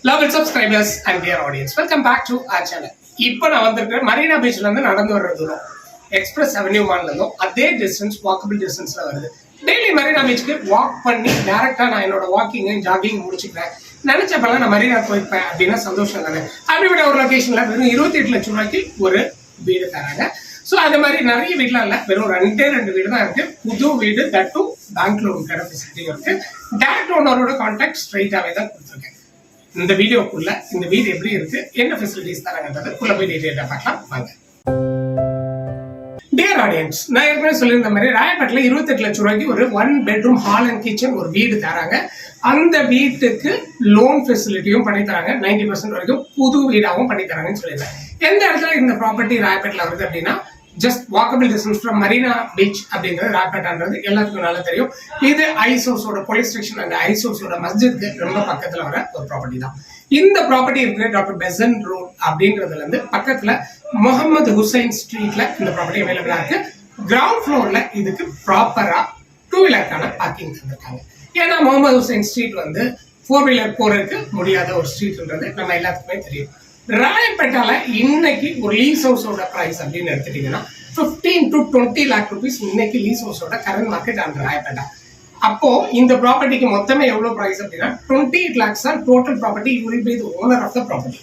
Lovely subscribers and dear audience, welcome back to our channel. இப்போ நான் வந்திருக்கேன் Marina பீச்ல இருந்து நடந்து வர்ற தூரம் எக்ஸ்பிரஸ் அவென்யூ மால்ல இருந்தும் அதே டிஸ்டன்ஸ் வாக்கபிள் டிஸ்டன்ஸ்ல வருது. டெய்லி மரீனா பீச்சுக்கு வாக் பண்ணி டைரக்டா நான் என்னோட வாக்கிங் ஜாகிங் முடிச்சுக்கிறேன். நினைச்சப்பெல்லாம் நான் மரீனா போயிருப்பேன் அப்படின்னா சந்தோஷம் தானே. அப்படிப்பட்ட ஒரு லொகேஷன்ல வெறும் 28 லட்சம் ரூபாய்க்கு ஒரு வீடு தராங்க. ஸோ அது மாதிரி நிறைய வீடுலாம் இல்லை, வெறும் ரெண்டு வீடு தான் இருக்கு. புது வீடு தட்டும் பேங்க் லோன் கடை ஃபெசிலிட்டி இருக்கு. டேரக்ட் ஓனரோட கான்டாக்ட் ஸ்ட்ரைட்டாவே தான் கொடுத்துருக்கேன். இந்த வீடியோக்குள்ள இந்த வீடு எப்படி இருக்கு, என்ன ஃபெசிலிட்டிஸ் தராங்கன்றது உள்ள போய் டீடைலா பார்க்கலாம் வாங்க. டியர் ஆடியன்ஸ், நான் ஏற்கனவே சொல்லியிருந்த மாதிரி ராயப்பேட்டில் 28 லட்சம் ரூபாய்க்கு ஒரு 1 பெட்ரூம் ஹால் அண்ட் கிச்சன் ஒரு வீடு தராங்க. அந்த வீட்டுக்கு லோன் ஃபெசிலிட்டியும் பண்ணி தராங்க. 90% வரைக்கும் புது வீடாகவும் பண்ணி தராங்கன்னு சொல்லியிருந்தேன். எந்த இடத்துல இந்த ப்ராப்பர்ட்டி ராயப்பேட்டில் வருது அப்படின்னா, just walkable distance from Marina beach அப்படிங்கிறது ராயப்பேட்டான்றது எல்லாத்துக்கும் நல்லா தெரியும். இது ஐசோஸோட போலீஸ் ஸ்டேஷன் அந்த ஐசோஸோட மஸ்ஜித்க்கு ரொம்ப பக்கத்துல வர ஒரு ப்ராப்பர்ட்டி தான். இந்த ப்ராப்பர்ட்டி இருக்கிற டாக்டர் பெசன் ரோட் அப்படின்றதுல இருந்து பக்கத்துல முகமது ஹுசைன் ஸ்ட்ரீட்ல இந்த ப்ராப்பர்ட்டி அவைலபிளா இருக்கு. கிரவுண்ட் ஃப்ளோர்ல இதுக்கு ப்ராப்பரா 2 வீலருக்கான பார்க்கிங் தந்திருக்காங்க. ஏன்னா முகமது ஹுசைன் ஸ்ட்ரீட் வந்து 4 வீலர் போறதுக்கு முடியாத ஒரு ஸ்ட்ரீட்ன்றது நம்ம எல்லாத்துக்குமே தெரியும். ராயப்பேட்டால இன்னைக்கு ஒரு லீஸ் ஹவுஸோட பிரைஸ் அப்படின்னு எடுத்துட்டீங்கன்னா 15 to 20 lakh rupees இன்னைக்கு லீஸ் ஹவுஸோட கரண்ட் மார்க்கெட் அந்த ராயப்பேட்டா. அப்போ இந்த ப்ராப்பர்ட்டிக்கு மொத்தமே எவ்வளவு பிரைஸ் அப்படின்னா 28 lakhs தான் total property. You will be the owner of the property.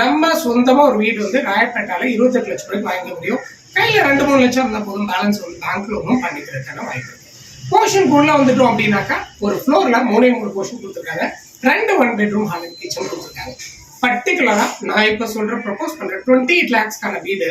நம்ம சொந்தமா ஒரு வீடு வந்து ராயப்பேட்டால 28 லட்சம் ரூபாய்க்கு வாங்க முடியும். கையில 2-3 லட்சம் இருந்தா போதும், பேலன்ஸ் வந்து பேங்க் லோனும் பண்ணிக்கிறதுக்கான வாய்ப்பு இருக்கு. போர்ஷன் உள்ள வந்துட்டோம் அப்படின்னாக்கா ஒரு ஃப்ளோர்ல 3 போர்ஷன் கொடுத்துருக்காங்க. 2 1 பெட்ரூம் ஹால் அண்ட் கிச்சன் கொடுத்துருக்காங்க. பர்டிகுலரா நான் இப்ப சொல்ற ப்ரொபோஸ் பண்ற 28 lakhsக்கான வீடு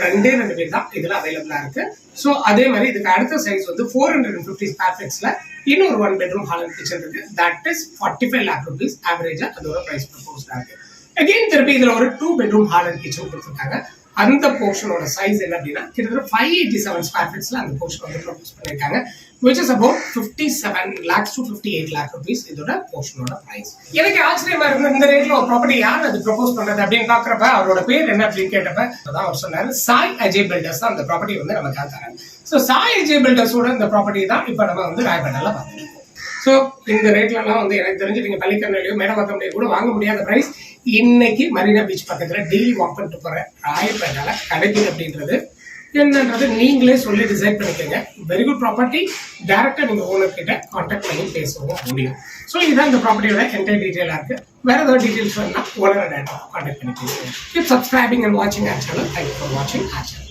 2 வீடு தான் இதுல அவைலபிளா இருக்கு. சோ அதே மாதிரி இதுக்கு அடுத்த சைஸ் வந்து 450 ஸ்கொயர் ஃபீட்ஸ்ல இன்னொரு 1 பெட்ரூம் ஹால் அண்ட் கிச்சன் இருக்கு. தட் இஸ் 45 lakh rupees ஆவரேஜா அதோட பிரைஸ் ப்ரொபோஸ்டா இருக்கு. அகைன் திருப்பி இதுல ஒரு 2 பெட்ரூம் ஹால் அண்ட் கிச்சன் கொடுத்துருக்காங்க. அந்த போர்ஷனோட சைஸ் என்ன அப்படின்னா கிட்டத்தட்ட 587 ஸ்கொயர் ஃபீட்ஸ்ல அந்த போர்ஷன் வந்து ப்ரொபோஸ் பண்ணிருக்காங்க. which is about 57 lakhs to 58 lakh rupees இதோட போர்ஷனோட பிரைஸ். எனக்கு ஆச்சரியமா இருக்கு இந்த ரேட்ல ஒரு ப்ராப்பர்ட்டி யார் அது ப்ரொபோஸ் பண்றது அப்படின்னு பாக்குறப்ப அவரோட பேர் என்ன அப்படின்னு கேட்டப்ப அதான் அவர் சொன்னாரு, சாய் அஜய் பில்டர்ஸ் தான் அந்த ப்ராப்பர்ட்டி வந்து நமக்கு தராங்க. ஸோ சாய் அஜய் பில்டர்ஸோட இந்த ப்ராப்பர்ட்டி தான் இப்ப நம்ம வந்து ராயப்பேட்டால பார்த்துருக்கோம். ஸோ இந்த ரேட்லாம் வந்து எனக்கு தெரிஞ்சு நீங்க பள்ளிக்கரணையிலயோ மேடவாக்கம்லையோ கூட வாங்க முடியாத பிரைஸ் இன்னைக்கு மரீனா பீச் பக்கத்துல டெய்லி வாக் பண்ணிட்டு போற ராயப்பேட்டால கிடைக்குது அப்படின்றது என்னன்றது நீங்களே சொல்லி டிசைட் பண்ணிக்கோங்க. Very good property. டைரக்டா நீங்க ஓனர் கிட்ட கான்டாக்ட் பண்ணி பேசவும் முடியும். ஸோ இதுதான் இந்த ப்ராப்பர்ட்டியோட என்டையர் டீடைலா இருக்கு. வேற ஏதாவது டீடைல்ஸ் வேணா ஓனரை டைரக்டா கான்டாக்ட் பண்ணி பேசுங்க. கீப் சப்ஸ்கிரைபிங் அண்ட் வாட்சிங் ஆர் சேனல். தேங்க்யூ ஃபார் வாட்சிங் ஆர் சேனல்.